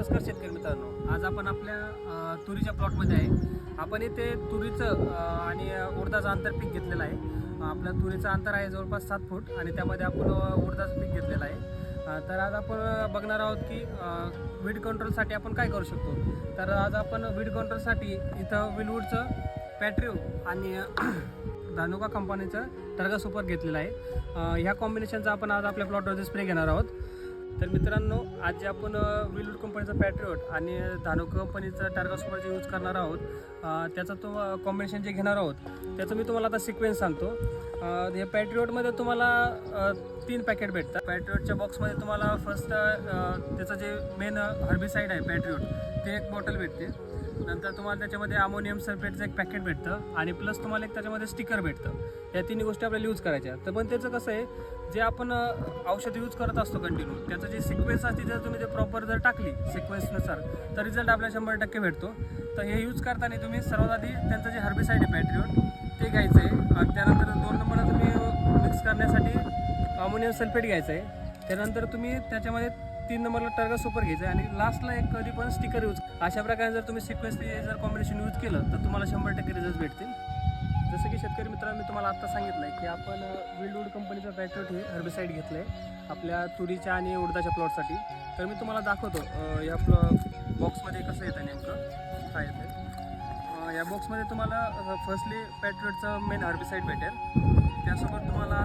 नमस्कार शेतकरी मित्रांनो, आज आपण आपल्या तुरीच्या प्लॉटमध्ये आहे. आपण इथे तुरीचं आणि उडदाचं आंतरपीक घेतलेलं आहे. आपलं तुरीचं अंतर आहे जवळपास 7 फूट आणि त्यामध्ये आपण उडदाचं पीक घेतलेलं आहे. तर आज आपण बघणार आहोत की वीड कंट्रोलसाठी आपण काय करू शकतो. तर आज आपण वीड कंट्रोलसाठी इथं विलवूडचं पॅट्रिओ आणि धानुका कंपनीचं टर्गा सुपर घेतलेलं आहे. ह्या कॉम्बिनेशनचा आपण आज आपल्या प्लॉटवरती स्प्रे घेणार आहोत. तर मित्रांनो, आज जे आपण विलवूड कंपनीचं पॅट्रिओट आणि धानुका कंपनीचं टर्गा सुपर यूज करणार आहोत, त्याचा तो कॉम्बिनेशन जे घेणार आहोत त्याचं मी तुम्हाला आता सिक्वेन्स सांगतो. हे पॅट्रिओटमध्ये तुम्हाला 3 पॅकेट भेटतात. पॅट्रिओटच्या बॉक्समध्ये तुम्हाला फर्स्ट त्याचं जे मेन हर्बिसाईड आहे पॅट्रिओट ते एक बॉटल भेटते. नंतर तुम्हाला त्याच्यामध्ये अमोनियम सल्फेटचं एक पॅकेट भेटतं आणि प्लस तुम्हाला एक त्याच्यामध्ये स्टिकर भेटतं. या 3 गोष्टी आपल्याला यूज करायच्या. तर पण त्याचं कसं आहे, जे आपण औषध यूज करत असतो कंटिन्यू, त्याचं जे सिक्वेन्स असते जर तुम्ही ते प्रॉपर जर टाकली सिक्वेन्सनुसार तर रिझल्ट आपल्याला 100% भेटतो. तर हे यूज करताना तुम्ही सर्वात आधी त्यांचं जे हर्बिसाईड आहे पॅट्रिओट ते घ्यायचं आहे. त्यानंतर 2 नंबरला तुम्ही मिक्स करण्यासाठी अमोनियम सल्फेट घ्यायचं आहे. त्यानंतर तुम्ही त्याच्यामध्ये 3 नंबरला टर्गा सुपर घ्यायचं आहे आणि लास्टला एक कधी पण स्टिकर यूज. अशा प्रकारे जर तुम्ही सिक्वेन्स जर कॉम्बिनेशन यूज केलं तर तुम्हाला 100% रिझल्ट भेटतील. जसं की शेतकरी मित्रांनो, मी तुम्हाला आत्ता सांगितलं आहे की आपण विलवूड कंपनीचं पॅट्रिओट हे हर्बिसाईड घेतलं आहे आपल्या तुरीच्या आणि उडदाच्या प्लॉटसाठी. तर मी तुम्हाला दाखवतो या बॉक्समध्ये कसं येतं नेमकं काय येतं. या बॉक्समध्ये तुम्हाला फर्स्टली पॅट्रिओटचं मेन हर्बिसाईड भेटेल. त्यासोबत तुम्हाला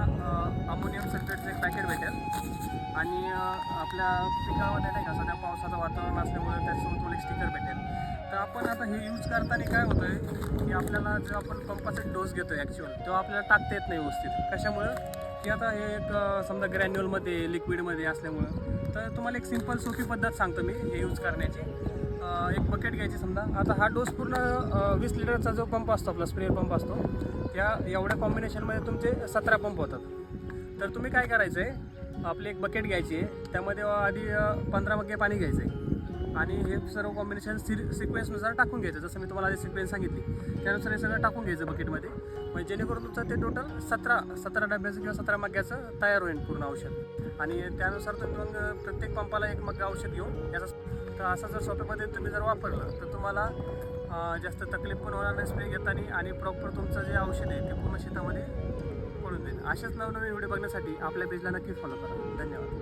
अमोनियम सल्फेटचं एक पॅकेट भेटेल आणि आपल्या पिकामध्ये नाही का सध्या पावसाचं वातावरण असल्यामुळे त्याच्यासोबत थोडे स्टिकर भेटेल. तर आपण आता हे यूज करताना काय होतं आहे की आपल्याला जो आपण पंपाचा डोस घेतो आहे ॲक्च्युअल, तेव्हा आपल्याला टाकता येत नाही व्यवस्थित. कशामुळं की आता हे एक समजा ग्रॅन्युअलमध्ये लिक्विडमध्ये असल्यामुळं. तर तुम्हाला एक सिंपल सोपी पद्धत सांगतो मी हे यूज करण्याची. एक बकेट घ्यायची समजा. आता हा डोस पूर्ण 20 लिटरचा जो पंप असतो आपला स्प्रे पंप असतो, त्या एवढ्या कॉम्बिनेशनमध्ये तुमचे 17 पंप होतात. तर तुम्ही काय करायचं आहे, आपली एक बकेट घ्यायची आहे, त्यामध्ये आधी 15 मग्गे पाणी घ्यायचं आहे आणि हे सर्व कॉम्बिनेशन सिक्वेन्सनुसार टाकून घ्यायचं. जसं मी तुम्हाला आधी सिक्वेन्स सांगितली त्यानुसार हे सगळं टाकून घ्यायचं बकेटमध्ये. म्हणजे जेणेकरून तुमचं ते टोटल 17 डब्याचं किंवा 17 मग्ग्याचं तयार होईल पूर्ण औषध. आणि त्यानुसार तुम्ही मग प्रत्येक पंपाला एक मग्गा औषध घेऊन याचा. तर असं जर सोप्या पद्धतीने तुम्ही जर वापरलं तर तुम्हाला जास्त तकलीफ पण होणार नाही स्प्रे घेताना आणि प्रॉपर तुमचं जे औषध आहे ते पूर्ण शेतामध्ये पडून जाईल. अशाच नवनवीन व्हिडिओ बघण्यासाठी आपल्या पेजला नक्की फॉलो करा. धन्यवाद.